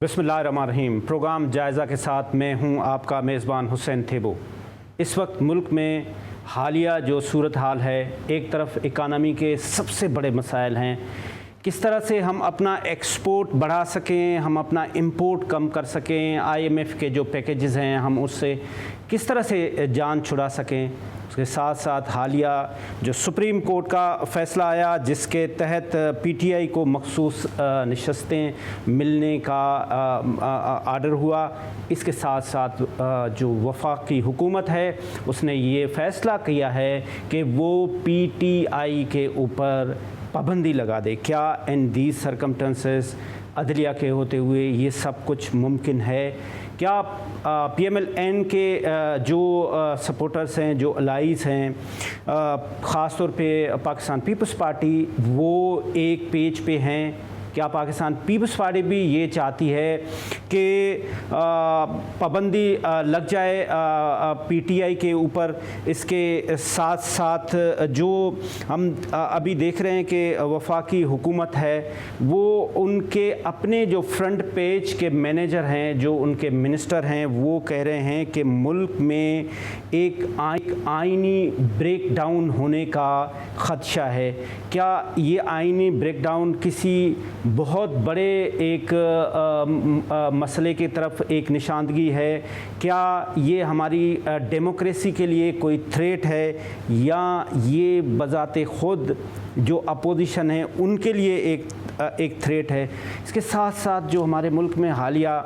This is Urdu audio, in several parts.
بسم اللہ الرحمن الرحیم۔ پروگرام جائزہ کے ساتھ میں ہوں آپ کا میزبان حسین تھیبو۔ اس وقت ملک میں حالیہ جو صورتحال ہے، ایک طرف اکانومی کے سب سے بڑے مسائل ہیں، کس طرح سے ہم اپنا ایکسپورٹ بڑھا سکیں، ہم اپنا امپورٹ کم کر سکیں، IMF کے جو پیکیجز ہیں ہم اس سے کس طرح سے جان چھڑا سکیں۔ اس کے ساتھ ساتھ حالیہ جو سپریم کورٹ کا فیصلہ آیا جس کے تحت PTI کو مخصوص نشستیں ملنے کا آرڈر ہوا، اس کے ساتھ ساتھ جو وفاقی حکومت ہے اس نے یہ فیصلہ کیا ہے کہ وہ PTI کے اوپر پابندی لگا دے۔ کیا ان دیز سرکمسٹنسز عدلیہ کے ہوتے ہوئے یہ سب کچھ ممکن ہے؟ کیا PMLN کے جو سپورٹرز ہیں، جو الائز ہیں، خاص طور پہ پاکستان پیپلز پارٹی، وہ ایک پیج پہ ہیں؟ کیا پاکستان پیپلز پارٹی بھی یہ چاہتی ہے کہ پابندی لگ جائے PTI کے اوپر؟ اس کے ساتھ ساتھ جو ہم ابھی دیکھ رہے ہیں کہ وفاقی حکومت ہے، وہ ان کے اپنے جو فرنٹ پیج کے مینیجر ہیں، جو ان کے منسٹر ہیں، وہ کہہ رہے ہیں کہ ملک میں ایک آئینی بریک ڈاؤن ہونے کا خدشہ ہے۔ کیا یہ آئینی بریک ڈاؤن کسی بہت بڑے ایک مسئلے کی طرف ایک نشاندہی ہے؟ کیا یہ ہماری ڈیموکریسی کے لیے کوئی تھریٹ ہے، یا یہ بذات خود جو اپوزیشن ہے ان کے لیے ایک تھریٹ ہے؟ اس کے ساتھ ساتھ جو ہمارے ملک میں حالیہ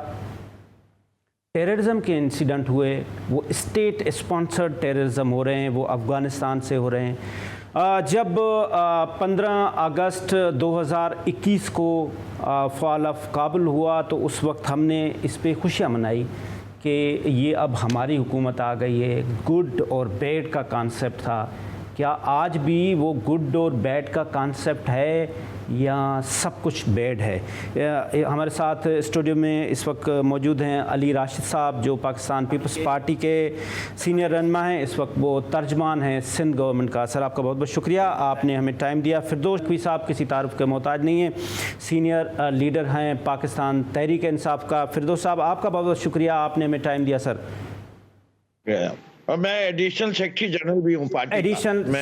ٹیررزم کے انسیڈنٹ ہوئے، وہ اسٹیٹ اسپانسرڈ ٹیررزم ہو رہے ہیں، وہ افغانستان سے ہو رہے ہیں۔ جب 15 اگست 2021 کو فال آف کابل ہوا تو اس وقت ہم نے اس پہ خوشیاں منائی کہ یہ اب ہماری حکومت آ گئی ہے۔ گڈ اور بیڈ کا کانسیپٹ تھا، کیا آج بھی وہ گڈ اور بیڈ کا کانسیپٹ ہے یا سب کچھ بیڈ ہے؟ ہمارے ساتھ اسٹوڈیو میں اس وقت موجود ہیں علی راشد صاحب، جو پاکستان پیپلز پارٹی کے سینئر رہنما ہیں، اس وقت وہ ترجمان ہیں سندھ گورنمنٹ کا۔ سر آپ کا بہت بہت شکریہ، آپ نے ہمیں ٹائم دیا۔ فردوس بھی صاحب کسی تعارف کے محتاج نہیں ہیں، سینئر لیڈر ہیں پاکستان تحریک انصاف کا۔ فردوس صاحب آپ کا بہت بہت شکریہ، آپ نے ہمیں ٹائم دیا سر۔ اور میں ایڈیشنل سیکرٹری جنرل بھی ہوں پارٹی کا۔ ایڈیشنل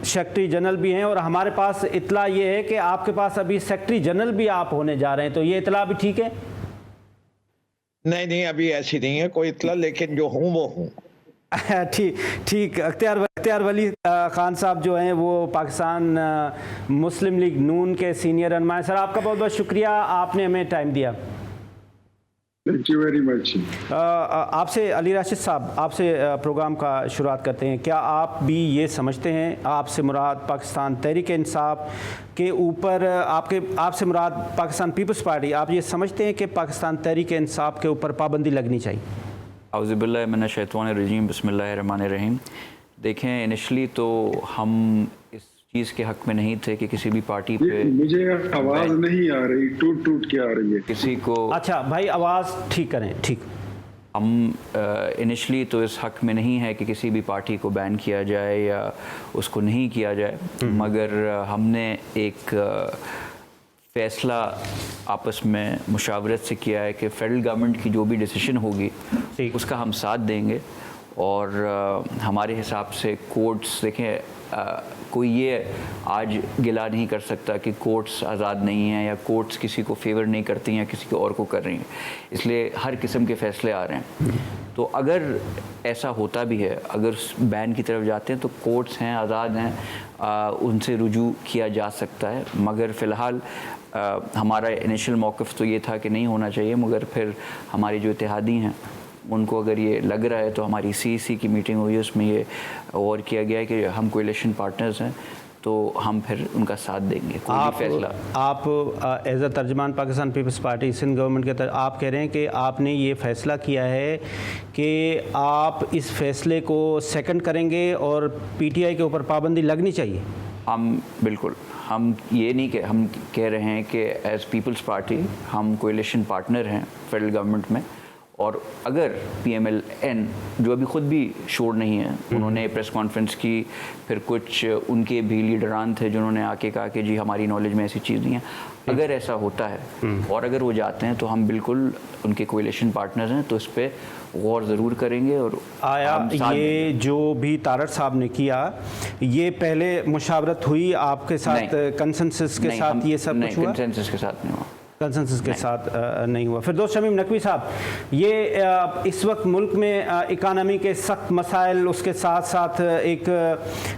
سیکرٹری جنرل بھی ہیں، اور ہمارے پاس اطلاع یہ ہے کہ آپ کے پاس ابھی سیکرٹری جنرل بھی آپ ہونے جا رہے ہیں، تو یہ اطلاع بھی ٹھیک ہے؟ نہیں ابھی ایسی نہیں ہے کوئی اطلاع، لیکن جو ہوں وہ ہوں۔ ٹھیک۔ اختیار ولی خان صاحب جو ہیں وہ پاکستان مسلم لیگ نون کے سینئر رہنما ہیں۔ سر آپ کا بہت بہت شکریہ، آپ نے ہمیں ٹائم دیا۔ Thank you very much. آپ سے علی راشد صاحب، آپ سے پروگرام کا شروعات کرتے ہیں۔ کیا آپ بھی یہ سمجھتے ہیں، آپ سے مراد پاکستان تحریک انصاف کے اوپر، آپ سے مراد پاکستان پیپلز پارٹی، آپ یہ سمجھتے ہیں کہ پاکستان تحریک انصاف کے اوپر پابندی لگنی چاہیے؟ اعوذ باللہ من الشیطان الرجیم، بسم اللہ الرحمن الرحیم۔ دیکھیں، انیشلی تو ہم اس چیز کے حق میں نہیں تھے کہ کسی بھی پارٹی پہ، مجھے آواز نہیں آ رہی، ٹوٹ کے آ رہی ہے کسی کو۔ اچھا بھائی، آواز ٹھیک کریں۔ ٹھیک۔ ہم انیشلی تو اس حق میں نہیں ہے کہ کسی بھی پارٹی کو بین کیا جائے یا اس کو نہیں کیا جائے، مگر ہم نے ایک فیصلہ آپس میں مشاورت سے کیا ہے کہ فیڈرل گورنمنٹ کی جو بھی ڈیسیشن ہوگی اس کا ہم ساتھ دیں گے، اور ہمارے حساب سے کورٹس، دیکھیں کوئی یہ آج گلا نہیں کر سکتا کہ کورٹس آزاد نہیں ہیں یا کورٹس کسی کو فیور نہیں کرتی ہیں یا کسی کو اور کو کر رہی ہیں، اس لیے ہر قسم کے فیصلے آ رہے ہیں۔ تو اگر ایسا ہوتا بھی ہے، اگر بین کی طرف جاتے ہیں تو کورٹس ہیں، آزاد ہیں، ان سے رجوع کیا جا سکتا ہے، مگر فی الحال ہمارا انیشل موقف تو یہ تھا کہ نہیں ہونا چاہیے، مگر پھر ہماری جو اتحادی ہیں ان کو اگر یہ لگ رہا ہے، تو ہماری CEC کی میٹنگ ہوئی، اس میں یہ غور کیا گیا ہے کہ ہم کولیشن پارٹنرز ہیں تو ہم پھر ان کا ساتھ دیں گے کوئی بھی فیصلہ۔ آپ ایز اے ترجمان Pakistan peoples party Sindh government کے طرف آپ کہہ رہے ہیں کہ آپ نے یہ فیصلہ کیا ہے کہ آپ اس فیصلے کو سیکنڈ کریں گے اور PTI کے اوپر پابندی لگنی چاہیے؟ ہم بالکل، ہم یہ نہیں کہ ہم کہہ رہے ہیں کہ ایز پیپلز پارٹی ہم کولیشن پارٹنر ہیں فیڈرل گورنمنٹ میں، اور اگر پی ایم ایل این جو ابھی خود بھی شور نہیں ہے, انہوں نے پریس کانفرنس کی, پھر کچھ ان کے بھی لیڈران تھے جنہوں نے آ کے کہا کہ جی ہماری نالج میں ایسی چیز نہیں ہے, اگر ایسا ہوتا ہے اور اگر وہ جاتے ہیں تو ہم بالکل ان کے کولیشن پارٹنرز ہیں تو اس پہ غور ضرور کریں گے. اور آیا یہ جو بھی طارق صاحب نے کیا, یہ پہلے مشاورت ہوئی آپ کے ساتھ, کنسنسس کے ساتھ یہ سب کچھ ہوا؟ کنسنسس کے ساتھ نہیں ہوا, کنسنسس کے ساتھ نہیں ہوا. فردوس شمیم نقوی صاحب, یہ اس وقت ملک میں اکانومی کے سخت مسائل, اس کے ساتھ ساتھ ایک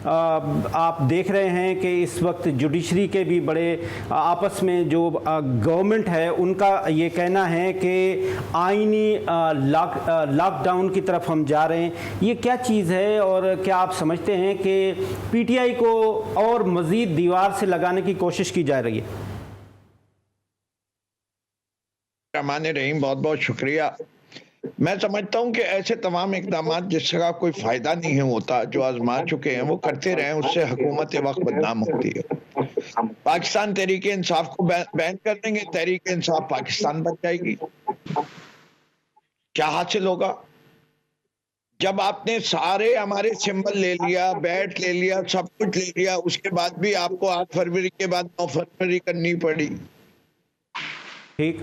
آپ دیکھ رہے ہیں کہ اس وقت جوڈیشری کے بھی بڑے آپس میں جو گورنمنٹ ہے ان کا یہ کہنا ہے کہ آئینی لاک ڈاؤن کی طرف ہم جا رہے ہیں. یہ کیا چیز ہے اور کیا آپ سمجھتے ہیں کہ پی ٹی آئی کو اور مزید دیوار سے لگانے کی کوشش کی جا رہی ہے؟ رحمان الرحیم, بہت بہت شکریہ. میں سمجھتا ہوں کہ ایسے تمام اقدامات جس کا کوئی فائدہ نہیں ہوتا, جو آزما چکے ہیں وہ کرتے رہیں, اس سے حکومت وقت بدنام ہوتی ہے. پاکستان تحریک انصاف کو بین کر دیں گے, تحریک انصاف پاکستان بن جائے گی. کیا حاصل ہوگا جب آپ نے سارے ہمارے سمبل لے لیا, بیٹ لے لیا, سب کچھ لے لیا, اس کے بعد بھی آپ کو 8 فروری کے بعد 9 فروری کرنی پڑی. ٹھیک,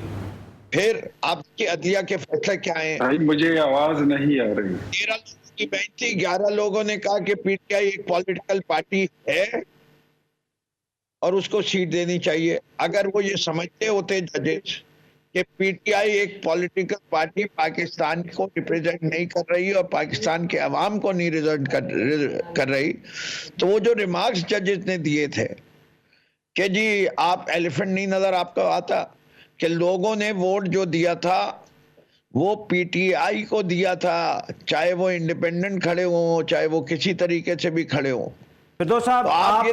پھر آپ کے عدلیہ کے فیصلے کیا ہیں؟ مجھے آواز نہیں آ رہی. 13 لوگوں کی بینچ تھی, 11 لوگوں نے کہا کہ پی ٹی آئی ایک پولیٹیکل پارٹی ہے اور اس کو سیٹ دینی چاہیے. اگر وہ یہ سمجھتے ہوتے ججز کہ پی ٹی آئی ایک پولیٹیکل پارٹی پاکستان کو ریپریزنٹ نہیں کر رہی اور پاکستان کے عوام کو نہیں ریپریزنٹ کر رہی, تو وہ جو ریمارکس ججز نے دیے تھے کہ جی آپ ایلیفنٹ نہیں نظر آپ کو آتا, کہ لوگوں نے ووٹ جو دیا تھا وہ پی ٹی آئی کو دیا تھا, چاہے وہ انڈیپینڈنٹ کھڑے ہوں, چاہے وہ کسی طریقے سے بھی کھڑے ہوں. فردوس صاحب آپ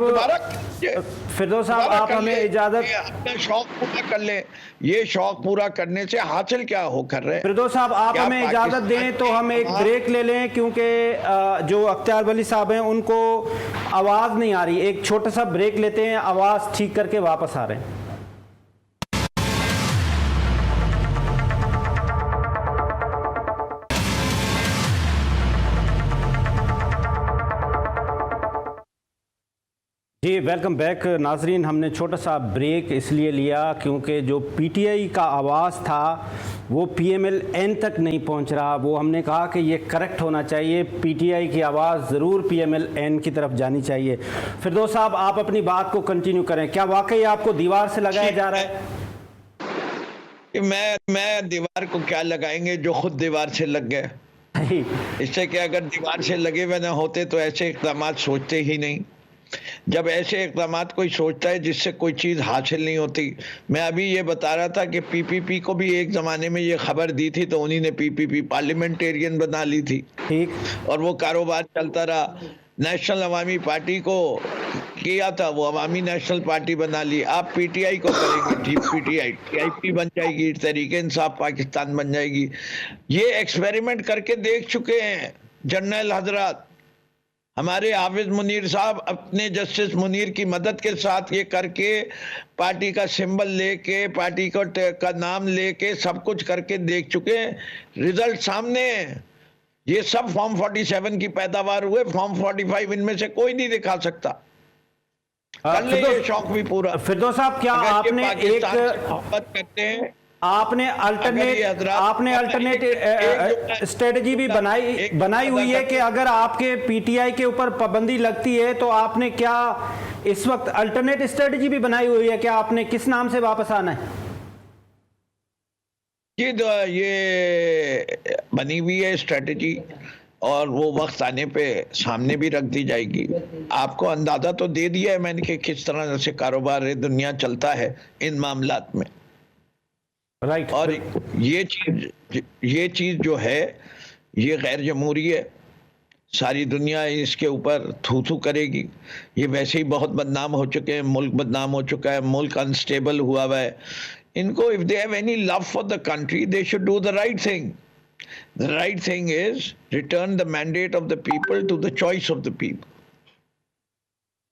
ہمیں اجازت, اپنا شوق پورا کر لیں. یہ شوق پورا کرنے سے حاصل کیا ہو کر رہے ہیں؟ فردوس صاحب آپ ہمیں اجازت دیں تو ہم ایک بریک لے لیں, کیونکہ جو اختیار ولی صاحب ہیں ان کو آواز نہیں آ رہی. ایک چھوٹا سا بریک لیتے ہیں, آواز ٹھیک کر کے واپس آ رہے ہیں. جی ویلکم بیک ناظرین. ہم نے چھوٹا سا بریک اس لیے لیا کیونکہ جو پی ٹی آئی کا آواز تھا وہ پی ایم ایل این تک نہیں پہنچ رہا. وہ ہم نے کہا کہ یہ کریکٹ ہونا چاہیے, پی ٹی آئی کی آواز ضرور پی ایم ایل این کی طرف جانی چاہیے. فردوس صاحب آپ اپنی بات کو کنٹینیو کریں. کیا واقعی آپ کو دیوار سے لگایا جا رہا ہے؟ میں دیوار کو کیا لگائیں گے جو خود دیوار سے لگ گئے. اس سے کہ اگر دیوار سے لگے ہوئے نہ ہوتے تو ایسے اقدامات سوچتے ہی نہیں. جب ایسے اقدامات کوئی سوچتا ہے جس سے کوئی چیز حاصل نہیں ہوتی. میں ابھی یہ بتا رہا تھا کہ پی پی پی کو بھی ایک زمانے میں یہ خبر دی تھی تو انہی نے پی پی پی پارلیمنٹیرین بنا لی تھی, اور وہ کاروبار چلتا رہا. نیشنل عوامی پارٹی کو کیا تھا, وہ عوامی نیشنل پارٹی بنا لی. آپ پی ٹی آئی کو کریں گے, جی P T I T I پی بن جائے گی, تحریک انصاف پاکستان بن جائے گی. یہ ایکسپیریمنٹ کر کے دیکھ چکے ہیں جنرل حضرات. ہمارے حافظ منیر صاحب اپنے جسٹس منیر کی مدد کے ساتھ یہ کر کے, پارٹی کا سمبل لے کے, پارٹی کا نام لے کے, سب کچھ کر کے دیکھ چکے ہیں. رزلٹ سامنے ہیں. یہ سب فارم 47 کی پیداوار ہوئے, فارم 45 ان میں سے کوئی نہیں دکھا سکتا. کر لیں یہ شوق بھی پورا. فردوس صاحب کیا آپ نے ایک محبت کرتے ہیں, آپ نے الٹرنیٹ اسٹریٹجی بھی بنائی ہوئی ہے کہ اگر آپ کے پی ٹی آئی کے اوپر پابندی لگتی ہے تو آپ نے کیا اس وقت الٹرنیٹ اسٹریٹجی بھی بنائی ہوئی ہے کہ آپ نے کس نام سے واپس آنا ہے؟ یہ بنی ہوئی ہے اسٹریٹجی, اور وہ وقت آنے پہ سامنے بھی رکھ دی جائے گی. آپ کو اندازہ تو دے دیا ہے میں نے کہ کس طرح سے کاروبار دنیا چلتا ہے ان معاملات میں. اور یہ چیز جو ہے یہ غیر جمہوری ہے. ساری دنیا اس کے اوپر تھو تھو کرے گی. یہ ویسے ہی بہت بدنام ہو چکے ہیں, ملک بدنام ہو چکا ہے, ملک انسٹیبل ہوا ہوا ہے. ان کو if they have any love for the country they should do the right thing. The right thing is return the mandate of the people to the choice of the people.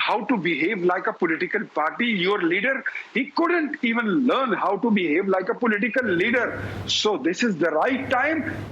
how to behave like a political party. Your leader, he couldn't even learn how to behave like a political leader. So this is the right time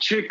6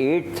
8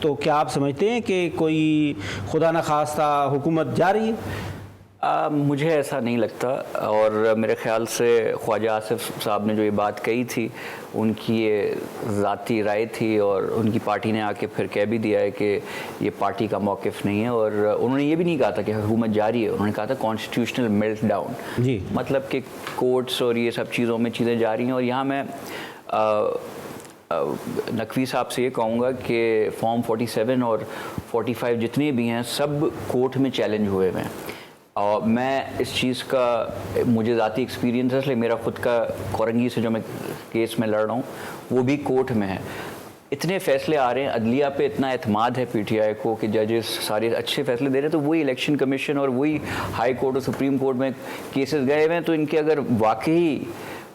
تو کیا آپ سمجھتے ہیں کہ کوئی خدا نخواستہ حکومت جاری ہے؟ مجھے ایسا نہیں لگتا، اور میرے خیال سے خواجہ آصف صاحب نے جو یہ بات کہی تھی ان کی یہ ذاتی رائے تھی، اور ان کی پارٹی نے آ کے پھر کہہ بھی دیا ہے کہ یہ پارٹی کا موقف نہیں ہے، اور انہوں نے یہ بھی نہیں کہا تھا کہ حکومت جاری ہے، انہوں نے کہا تھا کانسٹیٹیوشنل میلٹ ڈاؤن، جی مطلب کہ کورٹس اور یہ سب چیزوں میں چیزیں جاری ہیں۔ اور یہاں میں نقوی صاحب سے یہ کہوں گا کہ فارم 47 اور 45 جتنے بھی ہیں سب کورٹ میں چیلنج ہوئے ہوئے ہیں، اور میں اس چیز کا مجھے ذاتی ایکسپیرینس ہے، اس لیے میرا خود کا کورنگی سے جو میں کیس میں لڑ رہا ہوں وہ بھی کورٹ میں ہے۔ اتنے فیصلے آ رہے ہیں، عدلیہ پہ اتنا اعتماد ہے پی ٹی آئی کو کہ ججز سارے اچھے فیصلے دے رہے ہیں، تو وہی الیکشن کمیشن اور وہی ہائی کورٹ اور سپریم کورٹ میں کیسز گئے ہوئے ہیں، تو ان کے اگر واقعی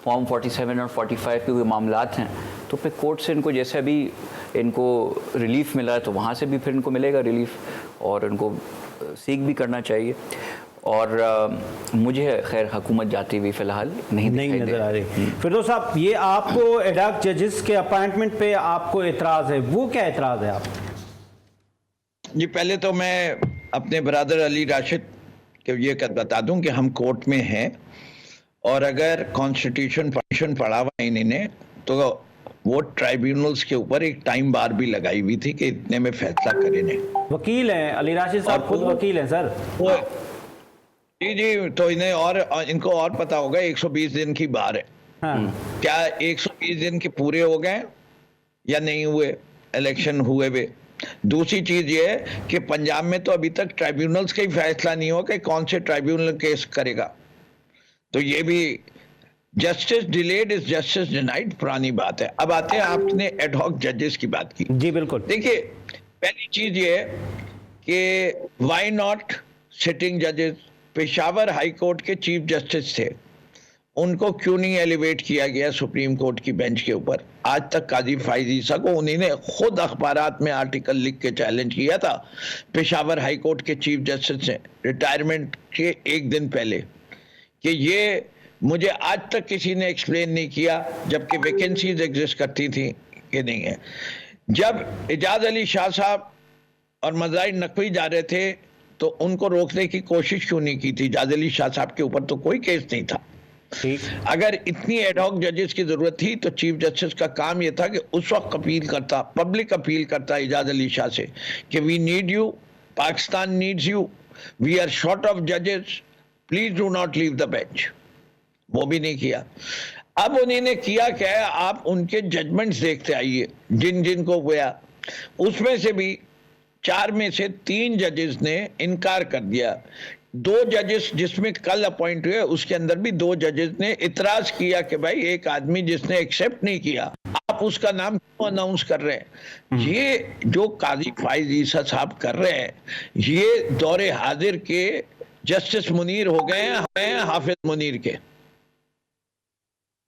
فارم 47 اور 45 کے کوئی معاملات ہیں تو پھر کورٹ سے ان کو جیسے ابھی ان کو ریلیف ملا ہے تو وہاں سے بھی پھر ان کو ملے گا ریلیف، اور ان کو سیکھ بھی کرنا چاہیے۔ اور مجھے خیر حکومت جاتی ہوئی فی الحال نہیں نظر آ رہی۔ فردوس صاحب، یہ آپ کو ایڈاک ججز کے اپائنٹمنٹ پہ آپ کو اعتراض ہے، وہ کیا اعتراض ہے آپ؟ جی پہلے تو میں اپنے برادر علی راشد کو یہ بتا دوں کہ ہم کورٹ میں ہیں، اور اگر کانسٹیٹیوشن پڑھا ہوا انہوں نے تو وہ ٹرائیبیونلز کے اوپر ایک ٹائم بار بھی لگائی ہوئی تھی کہ اتنے میں فیصلہ کریں۔ وکیل ہیں علی راشد صاحب، خود وکیل ہیں سر۔ جی تو انہیں اور ان کو اور پتا ہوگا 120 دن کی بار ہے، کیا 120 دن کے پورے ہو گئے یا نہیں ہوئے الیکشن ہوئے ہوئے؟ دوسری چیز یہ ہے کہ پنجاب میں تو ابھی تک ٹرائیبیونلز کا ہی فیصلہ نہیں ہو کہ کون سے ٹرائیبیونل کیس کرے گا، تو یہ بھی justice delayed is justice denied پرانی بات ہے۔ اب آتے ہیں، آپ نے ایڈ ہاک ججز کی بات کی۔ جی بالکل۔ دیکھیے پہلی چیز یہ ہے کہ وائی ناٹ سٹنگ ججز؟ پشاور ہائی کورٹ کے چیف جسٹس تھے، ان کو کیوں نہیں ایلیویٹ کیا گیا سپریم کورٹ کی بینچ کے اوپر؟ آج تک قاضی فائز عیسیٰ کو انہوں نے خود اخبارات میں آرٹیکل لکھ کے چیلنج کیا تھا پشاور ہائی کورٹ کے چیف جسٹس نے ریٹائرمنٹ کے ایک دن پہلے، کہ یہ مجھے آج تک کسی نے ایکسپلین نہیں کیا، جبکہ ویکنسیز ایگزسٹ کرتی تھیں کہ نہیں ہے۔ جب اعجاز علی شاہ صاحب اور مظاہر نقوی جا رہے تھے تو ان کو روکنے کی کوشش کیوں نہیں کی تھی؟ اعجاز علی شاہ صاحب کے اوپر تو کوئی کیس نہیں تھا۔ اگر اتنی ایڈ ہاک ججز کی ضرورت تھی تو چیف جسٹس کا کام یہ تھا کہ اس وقت اپیل کرتا، پبلک اپیل کرتا اعجاز علی شاہ سے کہ we need you, Pakistan needs you, we are short of ججز، please do not leave the bench. وہ بھی نہیں کیا۔ اب انہوں نے کیا کہ آپ ان کے ججمنٹس دیکھتے آئیے جن جن کو ہوا، اس میں سے بھی 4 میں سے 3 ججز نے انکار کر دیا۔ 2 ججز جس میں کل اپوائنٹ ہوئے اس کے اندر بھی 2 ججز نے اعتراض کیا کہ بھائی ایک آدمی جس نے ایکسیپٹ نہیں کیا آپ اس کا نام کیوں اناؤنس کر رہے ہیں؟ یہ جو قاضی فائز عیسیٰ صاحب کر رہے ہیں یہ دور حاضر کے جسٹس منیر ہو گئے ہیں ہمیں حافظ منیر کے۔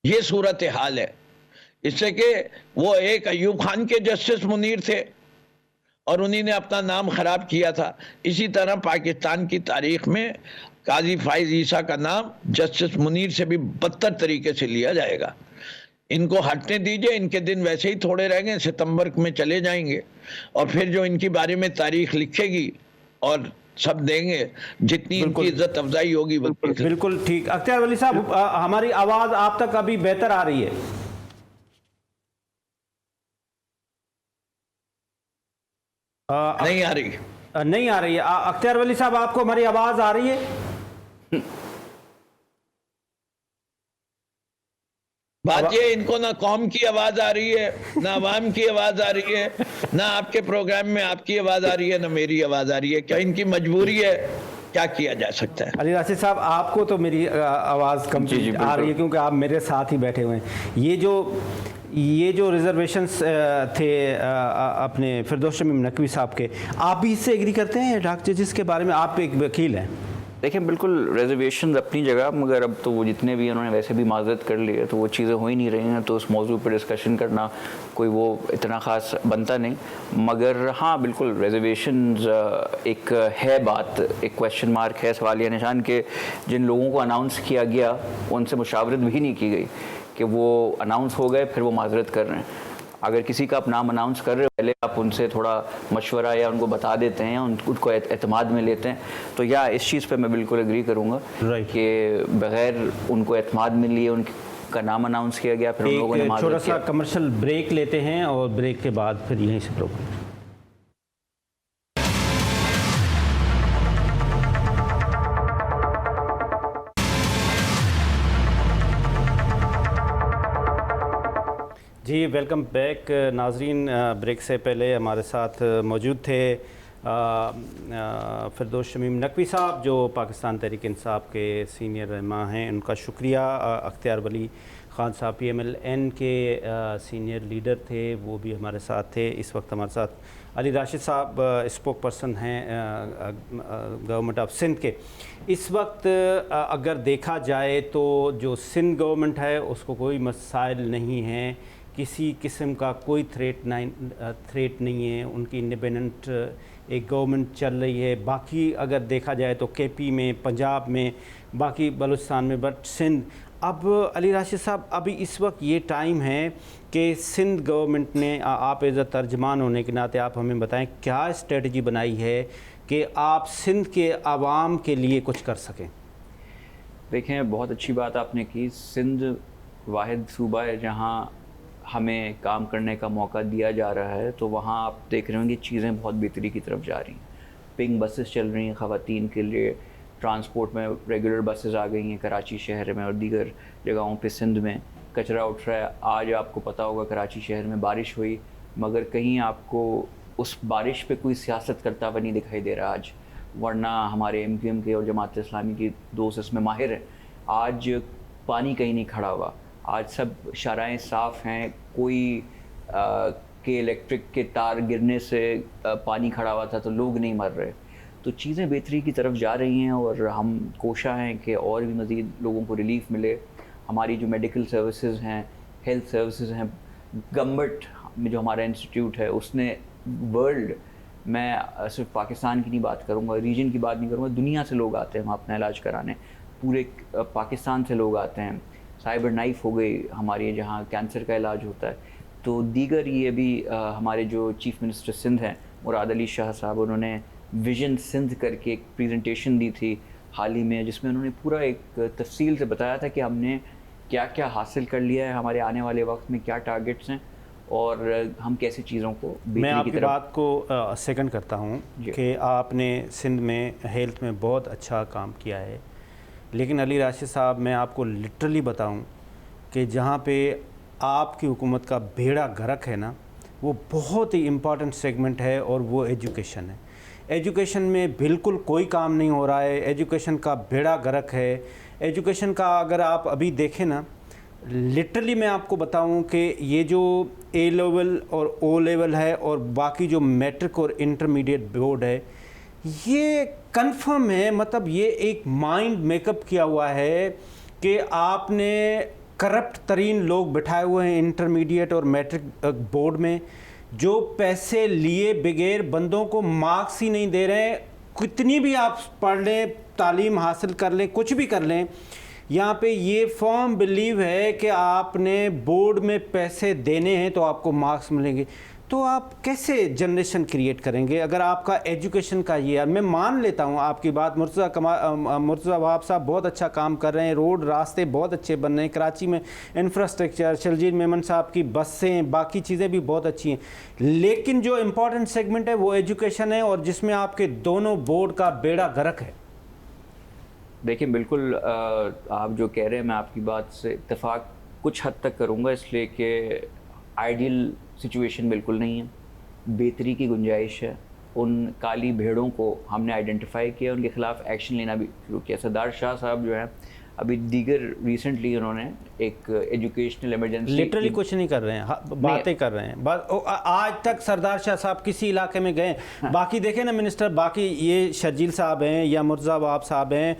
یہ صورتحال ہے، اس سے کہ وہ ایک ایوب خان کے جسٹس منیر تھے اور انہی نے اپنا نام خراب کیا تھا۔ اسی طرح پاکستان کی تاریخ میں قاضی فائز عیسیٰ کا نام جسٹس منیر سے بھی بدتر طریقے سے لیا جائے گا۔ ان کو ہٹنے دیجئے، ان کے دن ویسے ہی تھوڑے رہ گئے، ستمبر میں چلے جائیں گے، اور پھر جو ان کی بارے میں تاریخ لکھے گی اور سب دیں گے، جتنی ان کی عزت افزائی ہوگی۔ بالکل ٹھیک۔ اختیار ولی صاحب، ہماری آواز آپ تک ابھی بہتر آ رہی ہے؟ نہیں آ رہی؟ نہیں آ رہی ہے۔ اختیار ولی صاحب، آپ کو ہماری آواز آ رہی ہے؟ بات یہ ان کو نہ قوم کی آواز آ رہی ہے، نہ عوام کی آواز آ رہی ہے، نہ آپ کے پروگرام میں آپ کی آواز آ رہی ہے، نہ میری آواز آ رہی ہے۔ کیا ان کی مجبوری ہے؟ کیا کیا جا سکتا ہے؟ علی راشد صاحب، آپ کو تو میری آواز کم آ رہی ہے کیونکہ آپ میرے ساتھ ہی بیٹھے ہوئے ہیں۔ یہ جو ریزرویشنز تھے اپنے فردوس شمیم نقوی صاحب کے، آپ بھی اس سے ایگری کرتے ہیں ڈاک ججز کے بارے میں؟ آپ ایک وکیل ہیں۔ دیکھیں بالکل ریزرویشنز اپنی جگہ، مگر اب تو وہ جتنے بھی انہوں نے ویسے بھی معذرت کر لی ہے تو وہ چیزیں ہو ہی نہیں رہی ہیں، تو اس موضوع پہ ڈسکشن کرنا کوئی وہ اتنا خاص بنتا نہیں۔ مگر ہاں بالکل ریزرویشنز ایک ہے بات، ایک کویشچن مارک ہے، سوالیہ نشان، کہ جن لوگوں کو اناؤنس کیا گیا ان سے مشاورت بھی نہیں کی گئی کہ وہ اناؤنس ہو گئے پھر وہ معذرت کر رہے ہیں۔ اگر کسی کا آپ نام اناؤنس کر رہے ہو پہلے آپ ان سے تھوڑا مشورہ یا ان کو بتا دیتے ہیں یا ان کو اعتماد میں لیتے ہیں. تو یا اس چیز پہ میں بالکل اگری کروں گا کہ بغیر ان کو اعتماد میں لیے ان کا نام اناؤنس کیا گیا پھر ان لوگوں نے چھوٹا سا کمرشل بریک لیتے ہیں اور بریک کے بعد پھر یہیں سے لوگ جی ویلکم بیک. ناظرین بریک سے پہلے ہمارے ساتھ موجود تھے فردوس شمیم نقوی صاحب جو پاکستان تحریک انصاف کے سینئر رہنما ہیں. ان کا شکریہ. اختیار ولی خان صاحب PMLN کے سینئر لیڈر تھے, وہ بھی ہمارے ساتھ تھے. اس وقت ہمارے ساتھ علی راشد صاحب اسپوک پرسن ہیں گورنمنٹ آف سندھ کے. اس وقت اگر دیکھا جائے تو جو سندھ گورنمنٹ ہے اس کو کوئی مسائل نہیں ہیں, کسی قسم کا کوئی تھریٹ نہیں ہے. ان کی انڈیپینڈنٹ ایک گورنمنٹ چل رہی ہے. باقی اگر دیکھا جائے تو KP میں, پنجاب میں, باقی بلوچستان میں, بٹ سندھ. اب علی راشد صاحب ابھی اس وقت یہ ٹائم ہے کہ سندھ گورنمنٹ نے, آپ ایز اے ترجمان ہونے کے ناطے آپ ہمیں بتائیں کیا اسٹریٹجی بنائی ہے کہ آپ سندھ کے عوام کے لیے کچھ کر سکیں. دیکھیں بہت اچھی بات آپ نے کی. سندھ واحد صوبہ ہے جہاں ہمیں کام کرنے کا موقع دیا جا رہا ہے, تو وہاں آپ دیکھ رہے ہوں گے چیزیں بہت بہتری کی طرف جا رہی ہیں. پنک بسز چل رہی ہیں خواتین کے لیے, ٹرانسپورٹ میں ریگولر بسز آ گئی ہیں کراچی شہر میں اور دیگر جگہوں پہ سندھ میں. کچرا اٹھ رہا ہے. آج آپ کو پتہ ہوگا کراچی شہر میں بارش ہوئی مگر کہیں آپ کو اس بارش پہ کوئی سیاست کرتا ہوا نہیں دکھائی دے رہا آج, ورنہ ہمارے MQM کے اور جماعت اسلامی کی دوست اس میں ماہر ہیں. آج پانی کہیں نہیں کھڑا ہوا, آج سب شارائیں صاف ہیں. کوئی کہ الیکٹرک کے تار گرنے سے پانی کھڑا ہوا تھا تو لوگ نہیں مر رہے. تو چیزیں بہتری کی طرف جا رہی ہیں اور ہم کوشاں ہیں کہ اور بھی مزید لوگوں کو ریلیف ملے. ہماری جو میڈیکل سروسز ہیں, ہیلتھ سروسز ہیں, گورنمنٹ میں جو ہمارا انسٹیٹیوٹ ہے اس نے ورلڈ, میں صرف پاکستان کی نہیں بات کروں گا, ریجن کی بات نہیں کروں گا, دنیا سے لوگ آتے ہیں وہاں اپنا علاج کرانے, پورے پاکستان سے لوگ آتے ہیں. سائبر نائف ہو گئی ہماری جہاں کینسر کا علاج ہوتا ہے. تو دیگر یہ بھی ہمارے جو چیف منسٹر سندھ ہیں مراد علی شاہ صاحب, انہوں نے ویژن سندھ کر کے ایک پریزنٹیشن دی تھی حال ہی میں, جس میں انہوں نے پورا ایک تفصیل سے بتایا تھا کہ ہم نے کیا کیا حاصل کر لیا ہے, ہمارے آنے والے وقت میں کیا ٹارگٹس ہیں اور ہم کیسے چیزوں کو میں آپ کی بات کو سیکنڈ کرتا ہوں کہ آپ نے سندھ میں ہیلتھ میں بہت اچھا کام کیا ہے. لیکن علی راشد صاحب میں آپ کو لٹرلی بتاؤں کہ جہاں پہ آپ کی حکومت کا بیڑا غرق ہے نا, وہ بہت ہی امپورٹنٹ سیگمنٹ ہے اور وہ ایجوکیشن ہے. ایجوکیشن میں بالکل کوئی کام نہیں ہو رہا ہے. ایجوکیشن کا بیڑا غرق ہے. ایجوکیشن کا اگر آپ ابھی دیکھیں نا, لٹرلی میں آپ کو بتاؤں کہ یہ جو A لیول اور O لیول ہے اور باقی جو میٹرک اور انٹرمیڈیٹ بورڈ ہے, یہ کنفرم ہے, مطلب یہ ایک مائنڈ میک اپ کیا ہوا ہے کہ آپ نے کرپٹ ترین لوگ بٹھائے ہوئے ہیں انٹرمیڈیٹ اور میٹرک بورڈ میں, جو پیسے لیے بغیر بندوں کو مارکس ہی نہیں دے رہے ہیں. کتنی بھی آپ پڑھ لیں, تعلیم حاصل کر لیں, کچھ بھی کر لیں, یہاں پہ یہ فارم بلیو ہے کہ آپ نے بورڈ میں پیسے دینے ہیں تو آپ کو مارکس ملیں گے. تو آپ کیسے جنریشن کریٹ کریں گے اگر آپ کا ایجوکیشن کا یہ ہے؟ میں مان لیتا ہوں آپ کی بات, مرتضی وہاب صاحب بہت اچھا کام کر رہے ہیں, روڈ راستے بہت اچھے بن رہے ہیں, کراچی میں انفراسٹرکچر, شرجیل میمن صاحب کی بسیں, باقی چیزیں بھی بہت اچھی ہیں. لیکن جو امپورٹنٹ سیگمنٹ ہے وہ ایجوکیشن ہے اور جس میں آپ کے دونوں بورڈ کا بیڑا غرق ہے. دیکھیں بالکل آپ جو کہہ رہے ہیں میں آپ کی بات سے اتفاق کچھ حد تک کروں گا, اس لیے کہ آئیڈیل سچویشن بالکل نہیں ہے, بہتری کی گنجائش ہے. ان کالی بھیڑوں کو ہم نے آئیڈینٹیفائی کیا, ان کے خلاف ایکشن لینا بھی شروع کیا. سردار شاہ صاحب جو ہیں ابھی دیگر ریسنٹلی انہوں نے ایک ایجوکیشنل ایمرجنسی, لٹرلی کچھ نہیں کر رہے ہیں, باتیں کر رہے ہیں. آج تک سردار شاہ صاحب کسی علاقے میں گئے, باقی دیکھیں نا منسٹر, باقی یہ شرجیل صاحب ہیں یا مرتضی وہاب صاحب ہیں,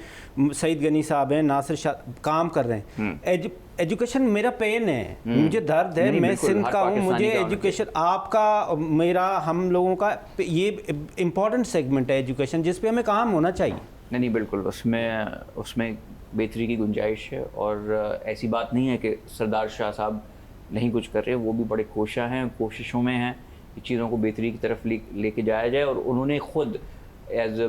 سعید غنی صاحب ہیں, ناصر شاہ کام کر رہے ہیں. ایجوکیشن میرا پین ہے, مجھے درد ہے, میں سندھ کا ہوں, مجھے ایجوکیشن, آپ کا, میرا, ہم لوگوں کا یہ امپورٹنٹ سیگمنٹ ہے ایجوکیشن, جس پہ ہمیں کام ہونا چاہیے. نہیں بالکل, اس میں بہتری کی گنجائش ہے. اور ایسی بات نہیں ہے کہ سردار شاہ صاحب نہیں کچھ کر رہے، وہ بھی بڑے کوشاں ہیں، کوششوں میں ہیں کہ چیزوں کو بہتری کی طرف لے کے جایا جائے. اور انہوں نے خود ایز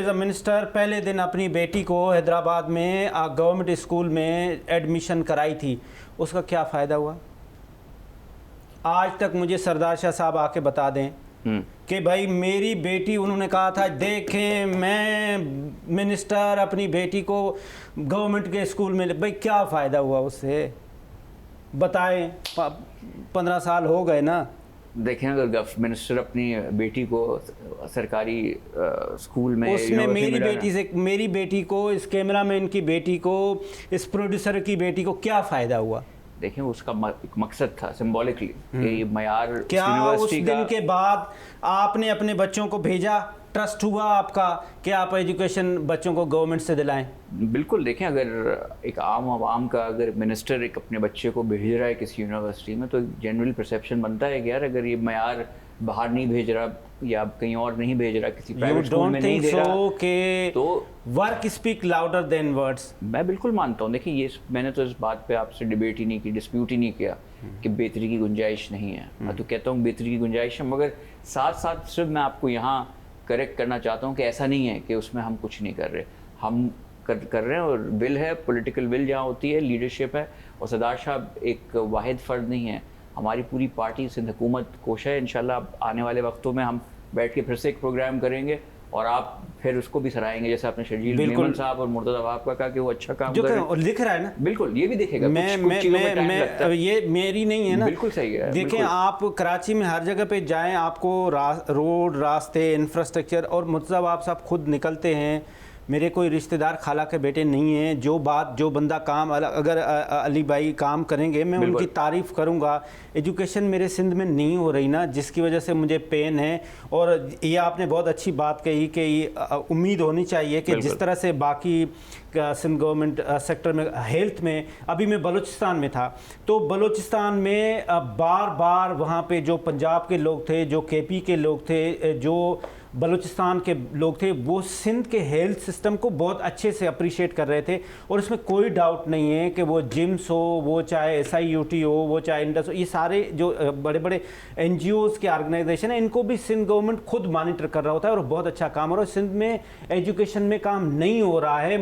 اے منسٹر پہلے دن اپنی بیٹی کو حیدرآباد میں گورنمنٹ اسکول میں ایڈمیشن کرائی تھی. اس کا کیا فائدہ ہوا؟ آج تک مجھے سردار شاہ صاحب آ کے بتا دیں کہ بھائی میری بیٹی، انہوں نے کہا تھا دیکھیں میں منسٹر اپنی بیٹی کو گورنمنٹ کے اسکول میں، بھائی کیا فائدہ ہوا اس سے؟ بتائیں. 15 سال ہو گئے نا. دیکھیں اگر منسٹر اپنی بیٹی کو سرکاری اسکول میں، اس میں میری بیٹی کو، اس کیمرہ مین کی بیٹی کو، اس پروڈیوسر کی بیٹی کو کیا فائدہ ہوا؟ دیکھیں اس کا ایک مقصد تھا سمبولکلی کہ یہ معیار کیا اس دن کے بعد آپ نے اپنے بچوں کو بھیجا؟ ٹرسٹ ہوا آپ کا کہ آپ ایجوکیشن بچوں کو گورنمنٹ سے دلائیں؟ بالکل. دیکھیں اگر ایک عام عوام کا اگر منسٹر ایک اپنے بچے کو بھیج رہا ہے کسی یونیورسٹی میں تو جنرل پرسیپشن بنتا ہے کہ یار اگر یہ معیار باہر نہیں بھیج رہا یا کہیں اور نہیں بھیج رہا، کسی پرائیویٹ اسکول میں نہیں دے رہا، تو work speak louder than words. میں بالکل مانتا ہوں. دیکھیں یہ میں نے تو اس بات پہ آپ سے ڈیبیٹ ہی نہیں کی، ڈسپیوٹ ہی نہیں کیا کہ بہتری کی گنجائش نہیں ہے. میں تو کہتا ہوں بہتری کی گنجائش ہے، مگر ساتھ ساتھ صرف میں آپ کو یہاں کریکٹ کرنا چاہتا ہوں کہ ایسا نہیں ہے کہ اس میں ہم کچھ نہیں کر رہے. ہم کر رہے ہیں، اور ول ہے، پولیٹیکل ول جہاں ہوتی ہے، لیڈرشپ ہے. اور سردار صاحب ایک واحد فرد نہیں ہے، ہماری پوری پارٹی سندھ حکومت کوشش ہے. انشاءاللہ آنے والے وقتوں میں ہم بیٹھ کے پھر سے ایک پروگرام کریں گے اور آپ پھر اس کو بھی سرائیں گے، جیسے آپ نے شرجیل میمن صاحب اور مرتضی وہاب کا کہا کہ وہ اچھا کام کر رہے ہیں اور لکھ رہا ہے نا. بالکل یہ بھی دیکھے گا. یہ میری نہیں ہے نا. بالکل صحیح ہے. دیکھیں آپ کراچی میں ہر جگہ پہ جائیں، آپ کو روڈ، راستے، انفراسٹرکچر، اور مرتضی وہاب صاحب خود نکلتے ہیں. میرے کوئی رشتہ دار خالہ کے بیٹے نہیں ہیں. جو بندہ کام، اگر علی بھائی کام کریں گے میں ان کی تعریف کروں گا. ایجوکیشن میرے سندھ میں نہیں ہو رہی نا، جس کی وجہ سے مجھے پین ہے. اور یہ آپ نے بہت اچھی بات کہی کہ یہ امید ہونی چاہیے کہ جس طرح سے باقی سندھ گورنمنٹ سیکٹر میں، ہیلتھ میں، ابھی میں بلوچستان میں تھا تو بلوچستان میں بار وہاں پہ جو پنجاب کے لوگ تھے، جو کے پی کے لوگ تھے، جو بلوچستان کے لوگ تھے، وہ سندھ کے ہیلتھ سسٹم کو بہت اچھے سے اپریشیٹ کر رہے تھے. اور اس میں کوئی ڈاؤٹ نہیں ہے کہ وہ جمس ہو، وہ چاہے SIUT ہو، وہ چاہے انڈس ہو، یہ سارے جو بڑے بڑے NGOs کے آرگنائزیشن ہیں، ان کو بھی سندھ گورنمنٹ خود مانیٹر کر رہا ہوتا ہے اور بہت اچھا کام ہو رہا ہے. سندھ میں ایجوکیشن میں کام نہیں ہو رہا ہے.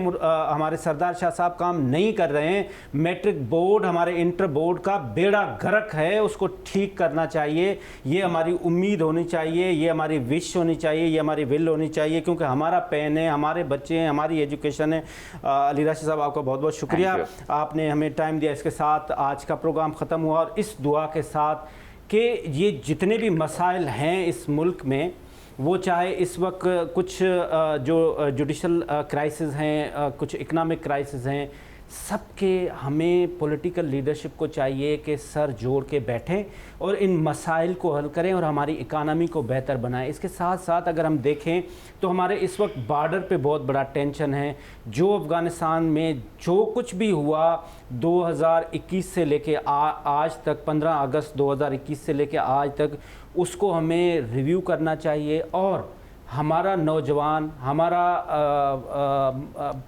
ہمارے سردار شاہ صاحب کام نہیں کر رہے ہیں. میٹرک بورڈ، ہمارے انٹر بورڈ کا بیڑا غرق ہے، اس کو ٹھیک کرنا چاہیے. یہ ہماری امید ہونی چاہیے، یہ ہماری وش ہونی چاہیے، یہ ہماری ول ہونی چاہیے، کیونکہ ہمارا پین ہے، ہمارے بچے ہیں، ہماری ایجوکیشن ہے. علی راشد صاحب آپ کا بہت بہت شکریہ، آپ نے ہمیں ٹائم دیا. اس کے ساتھ آج کا پروگرام ختم ہوا، اور اس دعا کے ساتھ کہ یہ جتنے بھی مسائل ہیں اس ملک میں، وہ چاہے اس وقت کچھ جو جوڈیشل کرائسز ہیں، کچھ اکنامک کرائسز ہیں، سب کے ہمیں پولیٹیکل لیڈرشپ کو چاہیے کہ سر جوڑ کے بیٹھیں اور ان مسائل کو حل کریں اور ہماری اکانومی کو بہتر بنائیں. اس کے ساتھ ساتھ اگر ہم دیکھیں تو ہمارے اس وقت بارڈر پہ بہت بڑا ٹینشن ہے. جو افغانستان میں جو کچھ بھی ہوا 2021 سے لے کے آج تک، 15 اگست 2021 سے لے کے آج تک، اس کو ہمیں ریویو کرنا چاہیے. اور ہمارا نوجوان، ہمارا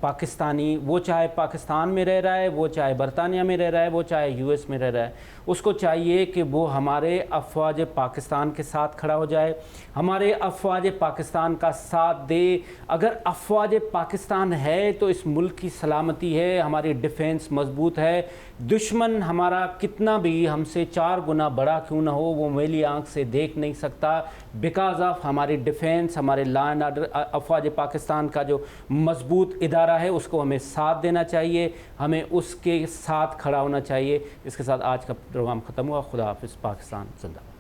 پاکستانی، وہ چاہے پاکستان میں رہ رہا ہے، وہ چاہے برطانیہ میں رہ رہا ہے، وہ چاہے US میں رہ رہا ہے، اس کو چاہیے کہ وہ ہمارے افواج پاکستان کے ساتھ کھڑا ہو جائے، ہمارے افواج پاکستان کا ساتھ دے. اگر افواج پاکستان ہے تو اس ملک کی سلامتی ہے، ہماری ڈیفینس مضبوط ہے. دشمن ہمارا کتنا بھی ہم سے 4 گنا بڑا کیوں نہ ہو، وہ میلی آنکھ سے دیکھ نہیں سکتا. بیکاز آف ہماری ڈیفینس، ہمارے لا اینڈ آرڈر، افواج پاکستان کا جو مضبوط ادارہ ہے، اس کو ہمیں ساتھ دینا چاہیے، ہمیں اس کے ساتھ کھڑا ہونا چاہیے. اس کے ساتھ آج کا پروگرام ختم ہوا. خدا حافظ. پاکستان زندہ باد.